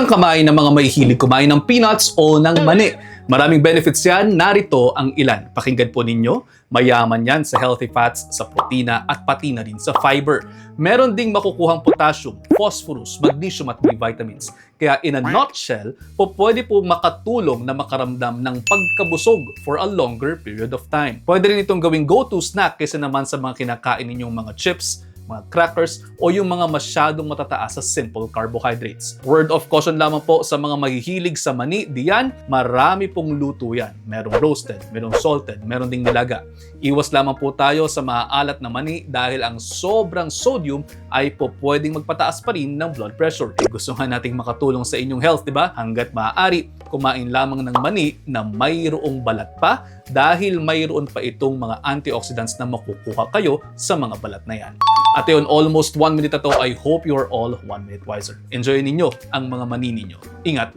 Iwasang kumain ng mga mahihilig kumain ng peanuts o ng mani. Maraming benefits yan, narito ang ilan. Pakinggan po ninyo, mayaman yan sa healthy fats, sa protina at pati na rin sa fiber. Meron ding makukuhang potassium, phosphorus, magnesium at vitamins. Kaya in a nutshell, pwede po makatulong na makaramdam ng pagkabusog for a longer period of time. Pwede rin itong gawing go-to snack kaysa naman sa mga kinakain ninyong mga chips, mga crackers, o yung mga masyadong matataas sa simple carbohydrates. Word of caution lamang po sa mga mahihilig sa mani, diyan, marami pong luto yan. Merong roasted, merong salted, meron ding nilaga. Iwas lamang po tayo sa maalat na mani dahil ang sobrang sodium ay po pwedeng magpataas pa rin ng blood pressure. Gusto nga nating makatulong sa inyong health, di ba? Hanggat maaari, kumain lamang ng mani na mayroong balat pa dahil mayroon pa itong mga antioxidants na makukuha kayo sa mga balat na yan. At yun, almost 1 minute na to. I hope you're all 1 minute wiser. Enjoy ninyo ang mga mani ninyo. Ingat!